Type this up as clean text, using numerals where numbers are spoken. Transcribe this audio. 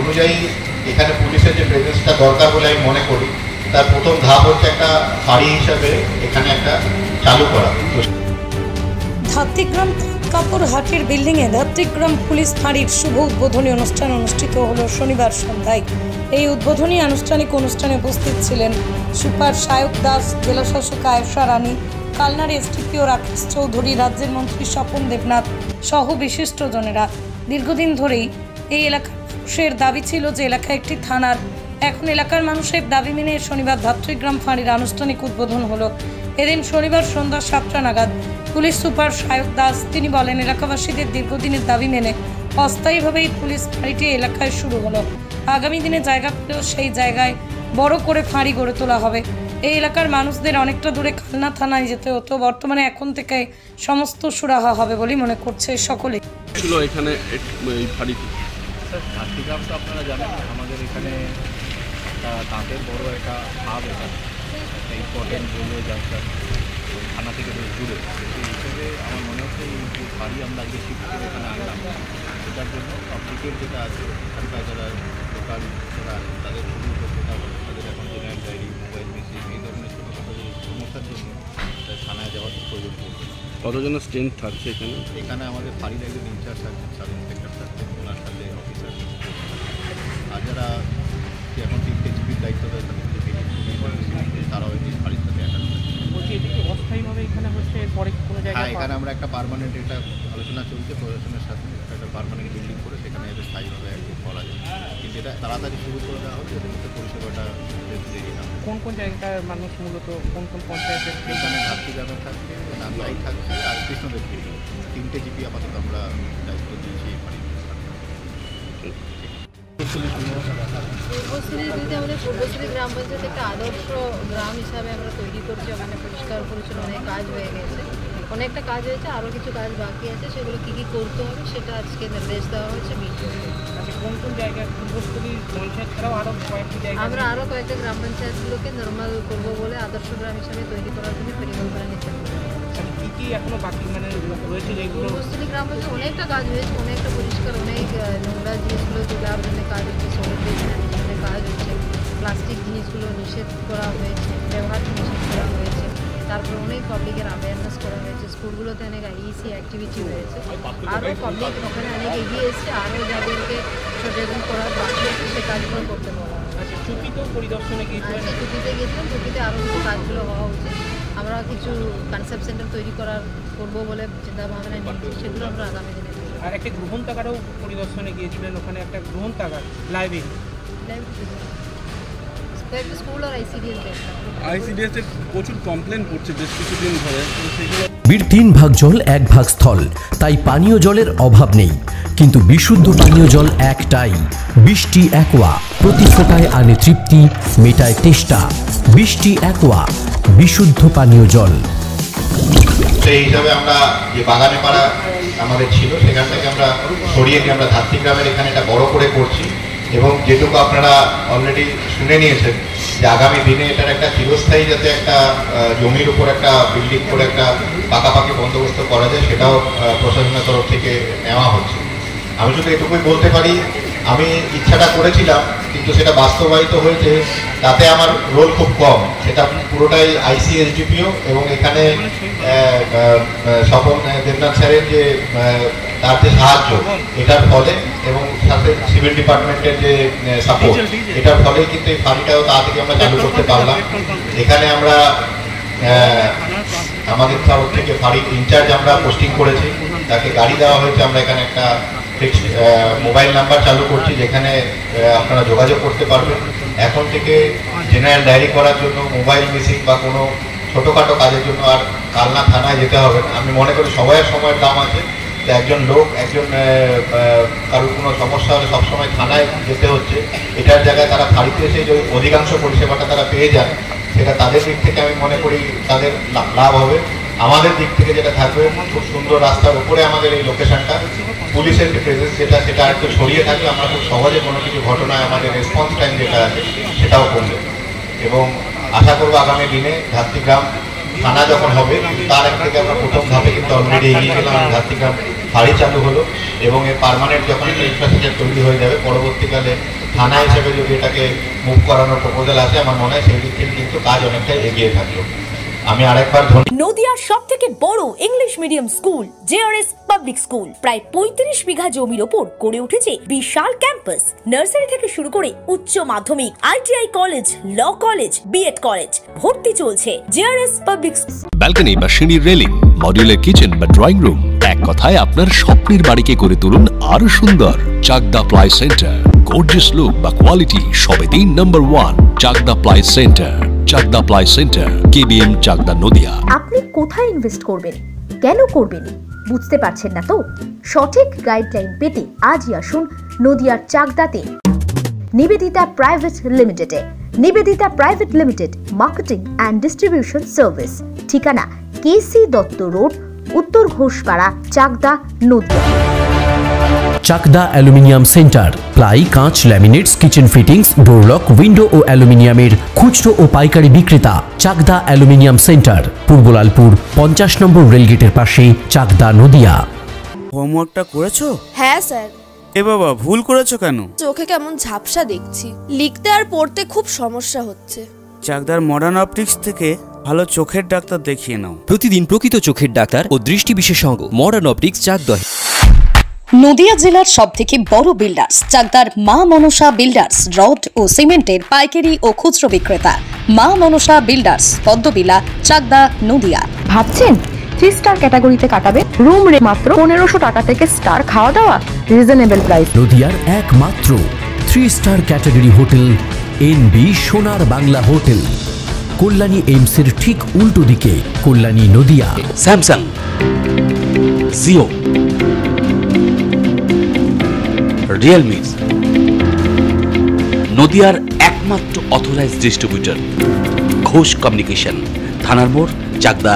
অনুযায়ী এখানে পুলিশের যে প্রেজেন্সটা দরকার বলে আমি মনে করি, তার প্রথম ধাপ হচ্ছে একটা ফাঁড়ি হিসাবে এখানে একটা চালু করা। ধাত্রীগ্রাম কাপড়হাটের বিল্ডিংয়ে ধাত্রীগ্রাম পুলিশ ফাঁড়ির শুভ উদ্বোধনী অনুষ্ঠান অনুষ্ঠিত হলো শনিবার সন্ধ্যায়। এই উদ্বোধনী আনুষ্ঠানিক অনুষ্ঠানে উপস্থিত ছিলেন সুপার সায়ক দাস, জেলা শাসক আয়েশা রানী, কালনার এসডিপিও রাকেশ চৌধুরী, রাজ্যের মন্ত্রী স্বপন দেবনাথ সহ বিশিষ্টজনেরা। দীর্ঘদিন ধরেই এই এলাকার মানুষের দাবি ছিল যে এলাকায় একটি থানার, এখন এলাকার মানুষের দাবি মেনে শনিবার ধাত্রীগ্রাম ফাঁড়ির আনুষ্ঠানিক উদ্বোধন হলো। এদিন শনিবার সন্ধ্যা 7টা নাগাদ পুলিশ সুপার সায়ক দাস তিনি বলেন, এলাকাবাসীদের দীর্ঘদিনের দাবি মেনে অস্থায়ীভাবেই পুলিশ ফাঁড়িটি এলাকায় শুরু হলো। আগামী দিনে জায়গা পেলেও সেই জায়গায় বড় করে ফাঁড়ি গড়ে তোলা হবে। এই এলাকার মানুষদের অনেকটা দূরে কালনা থানায় যেতে হতো, বর্তমানে এখন থেকে সমস্ত সুরাহা হবে বলে মনে করছে সকলে। এখানে এই ফাঁড়িটি ধাত্রীগ্রাম তো আপনারা জানেন, আমাদের এখানে তাঁতের বড় একটা হাব, এটা ইম্পর্টেন্ট রেলওয়ে জাংশন, থানা থেকে বেশ দূরে। সেই হিসেবে আমার মনে হচ্ছে এই যে বাড়ি আমরা আজকে শিফট করে এখানে আনলাম, সেটার জন্য পাবলিকের যেটা আছে এখানকার যারা লোকাল যারা আছে তাদের খুবই উপকৃত হবে। তাদের এখন জেনারেল ডায়েরি, মোবাইল মেশিন এই ধরনের ছোটোখাটো যে সমস্যার জন্য থানায় যাওয়ার প্রয়োজন পড়বে। কতজনের স্ট্রেংথ থাকছে এখানে? এখানে আমাদের ফাঁড়ির একজন ইনচার্জ থাকছেন, সাব ইন্সপেক্টর থাকছেন, ওনার সাথে অফিসার, আর যারা এখন 3টে জিপির দায়িত্ব দেয় তারাও এই ফাঁড়ির সাথে অ্যাটাচ থাকে। বলছি এটা কি অস্থায়ীভাবে এখানে হচ্ছে, পরে কোনো জায়গায়? হ্যাঁ, এখানে আমরা একটা পার্মানেন্ট, এটা আলোচনা চলছে প্রশাসনের সাথে, একটা পার্মানেন্ট বিল্ডিং করে সেখানে এদের স্থায়ীভাবে করা যায়, কিন্তু এটা তাড়াতাড়ি শুরু করে দেওয়া হবে যাতে মধ্যে পরিষেবাটা দেরি না। কোন কোন জায়গাটার মানুষ মূলত কোন কোন পঞ্চায়েতের? এখানে ধাত্রীগ্রামে থাকবে, নান্দাই থাকবে আর কৃষ্ণদেবপুর, 3টে জিপি আপাতত আমরা দায়িত্ব দিয়েছি এই ফাঁড়ির। পূর্বশ্রী যদি আমাদের পূর্বশ্রী গ্রাম পঞ্চায়েত একটা আদর্শ গ্রাম হিসাবে আমরা তৈরি করছি। ওখানে পরিষ্কার পরিচ্ছন্ন অনেক কাজ হয়ে গেছে, অনেকটা কাজ হয়েছে, আরও কিছু কাজ বাকি আছে, সেগুলো কী কী করতে হবে সেটা আজকে নির্দেশ দেওয়া হয়েছে মিটিং। কোন কোন জায়গায় পূর্বশ্রী পঞ্চায়েত ছাড়াও আরও কয়েকটি জায়গা আমরা আরও কয়েকটা গ্রাম পঞ্চায়েতগুলোকে নর্মাল করবো বলে আদর্শ গ্রাম হিসাবে তৈরি করার জন্য পরিকল্পনা নিতে হবে। কী কী এখনও বাকি মানে রয়েছে যেগুলো? পূর্বশ্রী গ্রাম পঞ্চায়েত অনেকটা কাজ হয়েছে, অনেকটা পরিষ্কার, অনেক নোংরা জিনিসগুলো তোলার জন্য কাজ হচ্ছে, সলিড ওয়েস্ট ম্যানেজমেন্টের কাজ হচ্ছে, প্লাস্টিক জিনিসগুলো নিষেধ করা হয়েছে, ব্যবহার নিষেধ করা হয়েছে, তারপর অনেক পাবলিকের অ্যাওয়ারনেস করা হয়েছে, স্কুলগুলোতে অনেক আইইসি অ্যাক্টিভিটি হয়েছে, আরও পাবলিক ওখানে অনেক এগিয়ে এসছে, আরও যাদেরকে সচেতন করার বাকি আছে সে কাজগুলো করতে বলা হয়। আচ্ছা, চুক্তিতেও পরিদর্শনে গিয়েছিলেন? চুক্তিতে গিয়েছিলাম, চুক্তিতে আরও কিছু কাজগুলো হওয়া উচিত। আমরা কিছু কনসেপ্ট সেন্টার তৈরি করবো বলে চিন্তাভাবনা নিয়েছি, সেগুলো আমরা আগামী দিনে করব। আর একটা গ্রহণতাগারও পরিদর্শনে গিয়েছিলেন, ওখানে একটা গ্রহণতাগার লাইব্রেরি কয়েকটা স্কুল আর আইসিডিএস এর প্রচুর কমপ্লেন করছে বেশ কিছুদিন ধরে, বীর 3 ভাগ জল 1 ভাগ স্থল, তাই পানীয় জলের অভাব নেই। কিন্তু বিশুদ্ধ পানীয় জল একটাই, বৃষ্টি অ্যাকোয়া। প্রতি ফোঁটায় আনে তৃপ্তি, মেটায় তেষ্টা। বৃষ্টি অ্যাকোয়া, বিশুদ্ধ পানীয় জল। সেই হিসাবে আমরা যে বাগানে পাড়া আমাদের ছিল সেখান থেকে আমরা সরিয়ে নিয়ে আমরা ধাত্রীগ্রামের এখানে এটা বড় করে করছি, এবং যেটুকু আপনারা অলরেডি শুনে নিয়েছেন যে আগামী দিনে এটার একটা চিরস্থায়ী যাতে একটা জমির উপর একটা বিল্ডিং করে একটা পাকাপাকি বন্দোবস্ত করা যায়, সেটাও প্রশাসনের তরফ থেকে নেওয়া হচ্ছে। আমি শুধু এটুকুই বলতে পারি, আমি ইচ্ছাটা করেছিলাম কিন্তু সেটা বাস্তবায়িত হয়েছে, তাতে আমার রোল খুব কম, সেটা পুরোটাই আইসিএসডিপিও এবং এখানে স্বপন দেবনাথ স্যারের যে তার যে সাহায্য এটার ফলে এবং সাথে সিভিল ডিপার্টমেন্টের যে সাপোর্ট এটার ফলে কিন্তু এই ফাঁড়িটাও তাড়াতাড়ি আমরা চালু করতে পারলাম। এখানে আমরা আমাদের তরফ থেকে ফাঁড়ির ইনচার্জ আমরা পোস্টিং করেছি, তাকে গাড়ি দেওয়া হয়েছে। আমরা এখানে একটা ফিক্সড মোবাইল নাম্বার চালু করছি যেখানে আপনারা যোগাযোগ করতে পারবেন। এখন থেকে জেনারেল ডায়েরি করার জন্য, মোবাইল মিসিং বা কোনো ছোটোখাটো কাজের জন্য আর কালনা থানায় যেতে হবে না। আমি মনে করি সবাইয়ের সময়ের দাম আছে, তো একজন লোক কারোর কোনো সমস্যা হলে সবসময় থানায় যেতে হচ্ছে, এটার জায়গায় তারা ফাঁড়িতে এসে যে অধিকাংশ পরিষেবাটা তারা পেয়ে যান, সেটা তাদের দিক থেকে আমি মনে করি তাদের লাভ হবে। আমাদের দিক থেকে যেটা থাকবে, খুব সুন্দর রাস্তার উপরে আমাদের এই লোকেশনটা, পুলিশের যে প্রেজেন্স যেটা সেটা একটু ছড়িয়ে থাকলে আমরা খুব সহজে কোনো কিছু ঘটনায় আমাদের রেসপন্স টাইম যেটা আছে সেটাও কমবে, এবং আশা করবো আগামী দিনে ধাত্রীগ্রাম থানা যখন হবে তার এক থেকে আমরা প্রথম ধাপে কিন্তু অলরেডি এগিয়ে গেলাম। ধাত্রীগ্রাম ফাঁড়ি চালু হলো এবং এর পার্মানেন্ট যখন একটা ইনফ্রাস্ট্রাকচার তৈরি হয়ে যাবে, পরবর্তীকালে থানা হিসেবে যদি এটাকে মুভ করানোর প্রপোজাল আসে, আমার মনে হয় সেই দিক থেকে কিন্তু কাজ অনেকটাই এগিয়ে থাকলো। আমি আরেকবার নদিয়ার সবথেকে বড় English medium school JRS public school প্রায় 35 বিঘা জমির ওপর গড়ে উঠেছে বিশাল ক্যাম্পাস। নার্সারি থেকে শুরু করে উচ্চ মাধ্যমিক, ITI college, law college, B Ed college ভর্তি চলছে জেআরএস পাবলিক। ব্যালকনি বা সিঁড়ির রেলিং, মডিউলার কিচেন বা ড্রয়িং রুম, এক কথায় আপনার স্বপ্নের বাড়িকে করে তুলুন আরো সুন্দর। Chakdah ply centre, gorgeous look বা কোয়ালিটি সবে 3 number 1 Chakdah ply centre. Chakdah ply centre, KBM, Chakdah, Nadia. আপনি কোথায় ইনভেস্ট করবেন, কেন করবেন বুঝতে পারছেন না তো? সঠিক গাইডলাইন পেতে আজই আসুন নদিয়ার চাকদাতে নিবেদিতা প্রাইভেট লিমিটেডে। Nivedita private limited marketing and distribution service, ঠিকানা কেসি দত্ত রোড, উত্তর Ghoshpara, Chakdah, Nadia. Chakdah aluminium centre, ply, কাঁচ, laminates, kitchen fittings, door lock, window ও অ্যালুমিনিয়ামের খুচরো ও পাইকারি বিক্রেতা। Chakdah aluminium centre, Purbalalpur 50 number রেলগেটের পাশে, চাকদা, নদিয়া। হোমওয়ার্কটা করেছো? হ্যাঁ স্যার। এ বাবা, ভুল করেছো কেন? চোখে কেমন ঝাপসা দেখছি, লিখতে আর পড়তে খুব সমস্যা হচ্ছে। চাকদার মডার্ন অপটিক্স থেকে ভালো চোখের ডাক্তার দেখিয়ে নাও। প্রতিদিন প্রকৃত চোখের ডাক্তার ও দৃষ্টি বিশেষজ্ঞ মডার্ন অপটিক্স, চাকদা। নদিয়া জেলার সবথেকে বড় বিল্ডার্স চাকদার মা মনসা বিল্ডার্স, রড ও সিমেন্টের পাইকারি ও খুচরো বিক্রেতা। মা মনসা বিল্ডার্স, পদ্মবিলা, চাকদা, নদিয়া। ভাবছেন 3 স্টার ক্যাটাগরিতে কাটাবে? রুম রে মাত্র 1500 টাকা থেকে স্টার, খাওয়া দাওয়া রিজনেবল প্রাইস। নদিয়ার একমাত্র 3 স্টার ক্যাটাগরি হোটেল এনবি সোনার বাংলা হোটেল, কল্যাণী এইমসের ঠিক উল্টো দিকে, কল্যাণী, নদিয়া। স্যামসাং, জিও, রিয়েলমি, নদিয়ার একমাত্র অথরাইজড ডিস্ট্রিবিউটর ঘোষ কমিউনিকেশন, থানার মোড়, চাকদা,